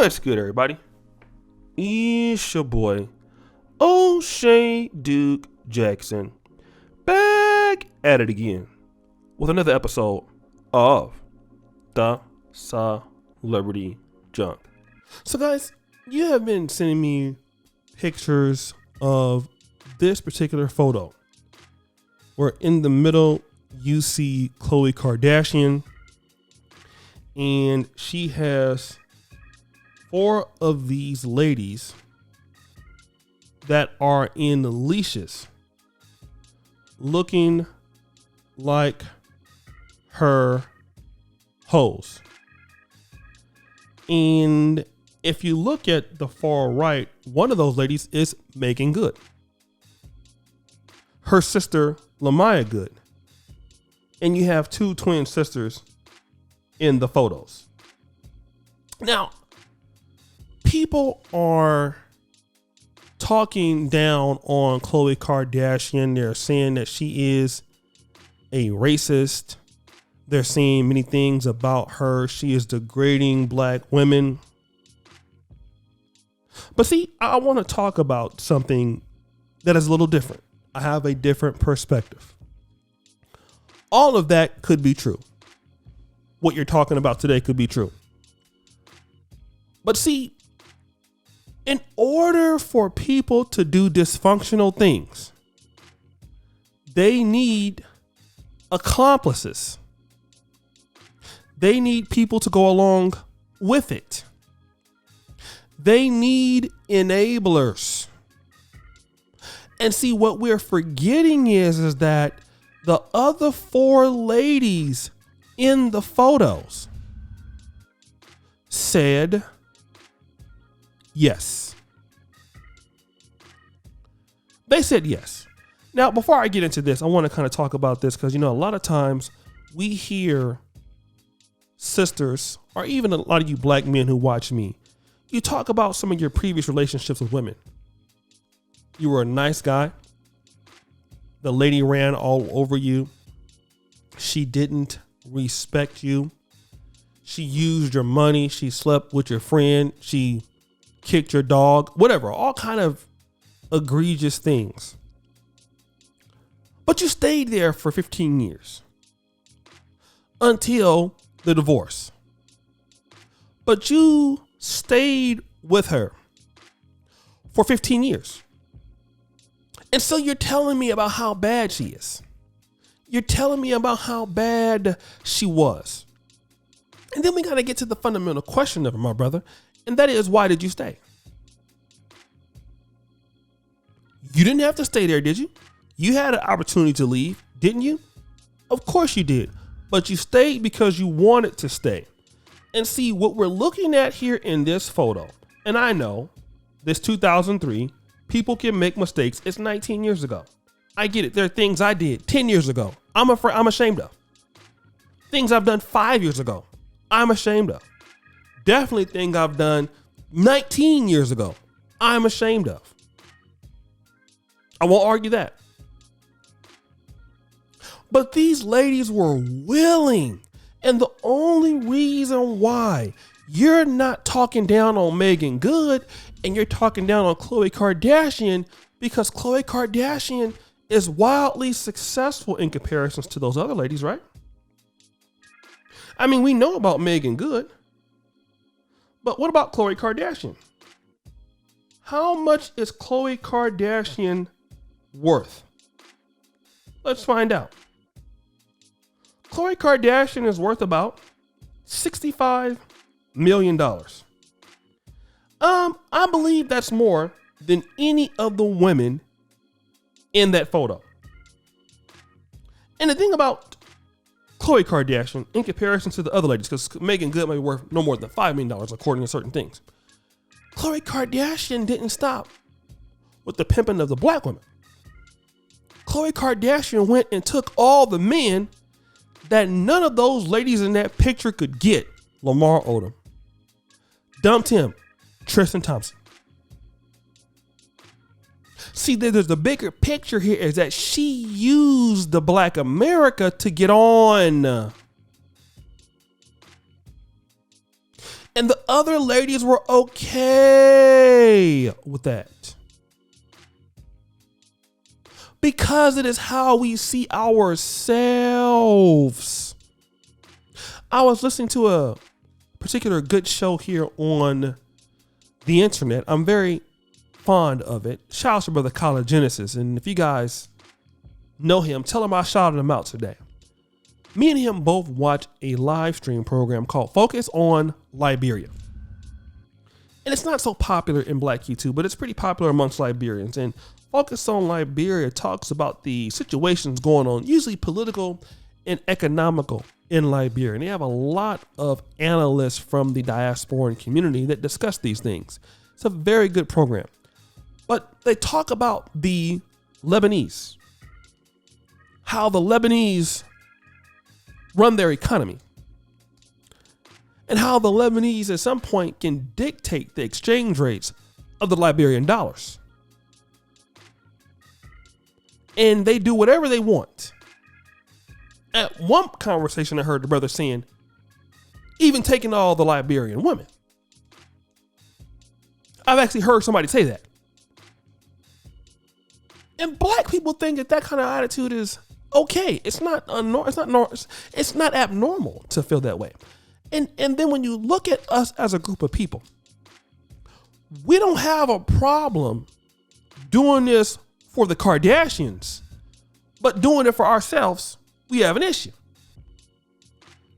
What's good, everybody? It's your boy, O'Shea Duke Jackson, back at it again with another episode of the Celebrity Junk. So, guys, you have been sending me pictures of this particular photo, where in the middle you see Khloe Kardashian, and she has four of these ladies that are in leashes looking like her hoes. And if you look at the far right, one of those ladies is Meagan Good, her sister Lamaya Good, and you have two twin sisters in the photos. Now, people are talking down on Khloe Kardashian. They're saying that she is a racist. They're saying many things about her. She is degrading black women. But see, I want to talk about something that is a little different. I have a different perspective. All of that could be true. What you're talking about today could be true. But see, in order for people to do dysfunctional things, they need accomplices. They need people to go along with it. They need enablers. And see, what we're forgetting is that the other four ladies in the photos said yes. They said yes. Now, before I get into this, I want to kind of talk about this because, a lot of times we hear sisters, or even a lot of you black men who watch me, you talk about some of your previous relationships with women. You were a nice guy. The lady ran all over you. She didn't respect you. She used your money. She slept with your friend. She kicked your dog, whatever, all kind of egregious things. But you stayed there for 15 years until the divorce. But you stayed with her for 15 years. And so you're telling me about how bad she is. You're telling me about how bad she was. And then we got to get to the fundamental question of it, my brother. And that is, why did you stay? You didn't have to stay there, did you? You had an opportunity to leave, didn't you? Of course you did. But you stayed because you wanted to stay. And see, what we're looking at here in this photo, and I know this 2003, people can make mistakes. It's 19 years ago. I get it. There are things I did 10 years ago I'm ashamed of. Things I've done 5 years ago I'm ashamed of. Definitely things I've done 19 years ago I'm ashamed of. I won't argue that. But these ladies were willing. And the only reason why you're not talking down on Meagan Good and you're talking down on Khloe Kardashian, because Khloe Kardashian is wildly successful in comparisons to those other ladies, right? I mean, we know about Meagan Good, but what about Khloe Kardashian? How much is Khloe Kardashian worth? Let's find out. Khloe Kardashian is worth about $65 million. I believe that's more than any of the women in that photo. And the thing about Khloe Kardashian in comparison to the other ladies, because Meagan Good might be worth no more than $5 million according to certain things. Khloe Kardashian didn't stop with the pimping of the black women. Khloe Kardashian went and took all the men that none of those ladies in that picture could get. Lamar Odom. Dumped him. Tristan Thompson. See, there's the bigger picture here is that she used the black America to get on. And the other ladies were okay with that. Because it is how we see ourselves. I was listening to a particular good show here on the internet. I'm very fond of it. Shout out to Brother College Genesis. And if you guys know him, tell him I shouted him out today. Me and him both watch a live stream program called Focus on Liberia. And it's not so popular in Black YouTube, but it's pretty popular amongst Liberians. And Focus on Liberia talks about the situations going on, usually political and economical, in Liberia. And they have a lot of analysts from the diasporan community that discuss these things. It's a very good program. But they talk about the Lebanese, how the Lebanese run their economy, and how the Lebanese at some point can dictate the exchange rates of the Liberian dollars. And they do whatever they want. At one conversation, I heard the brother saying, even taking all the Liberian women. I've actually heard somebody say that. And Black people think that that kind of attitude is okay. It's not abnormal to feel that way. And then when you look at us as a group of people, we don't have a problem doing this for the Kardashians, but doing it for ourselves, we have an issue.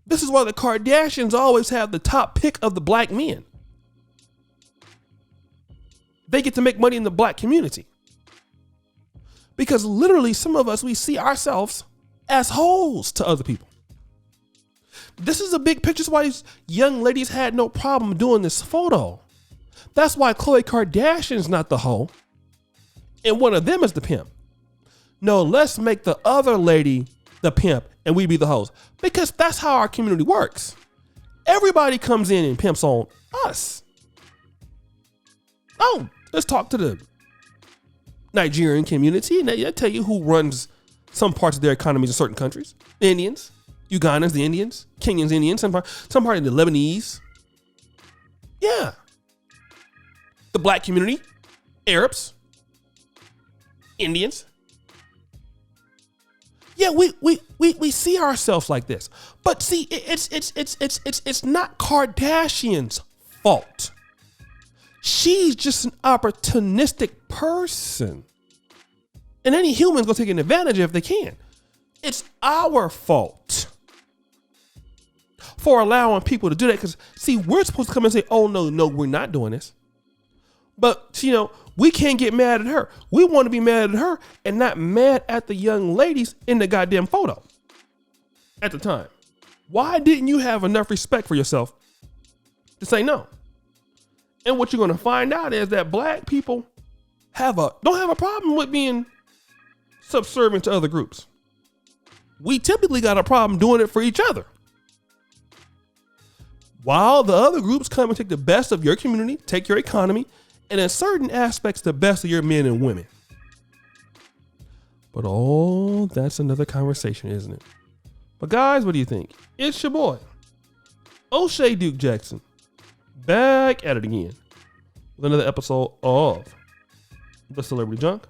This is why the Kardashians always have the top pick of the Black men. They get to make money in the Black community. Because literally some of us, we see ourselves as hoes to other people. This is a big picture. That's why these young ladies had no problem doing this photo. That's why Khloe Kardashian's not the hoe, and one of them is the pimp. No, let's make the other lady the pimp and we be the hoes. Because that's how our community works. Everybody comes in and pimps on us. Oh, let's talk to the Nigerian community, and I tell you who runs some parts of their economies in certain countries. The Indians, Ugandans, the Indians, Kenyans, Indians, some part of the Lebanese. Yeah. The Black community, Arabs, Indians. Yeah, we see ourselves like this. But see, it's not Kardashian's fault. She's just an opportunistic person. And any human's gonna take an advantage if they can. It's our fault for allowing people to do that. Because see, we're supposed to come and say, oh no, we're not doing this. But we can't get mad at her. We want to be mad at her and not mad at the young ladies in the goddamn photo at the time. Why didn't you have enough respect for yourself to say no? And what you're going to find out is that Black people don't have a problem with being subservient to other groups. We typically got a problem doing it for each other. While the other groups come and take the best of your community, take your economy, and in certain aspects, the best of your men and women. But that's another conversation, isn't it? But guys, what do you think? It's your boy, O'Shea Duke Jackson, back at it again with another episode of The Celebrity Junk.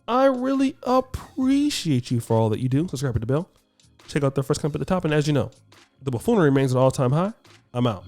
I really appreciate you for all that you do. Subscribe to the bell. Check out the first comment at the top. And as you know, the buffoonery remains at an all-time high. I'm out.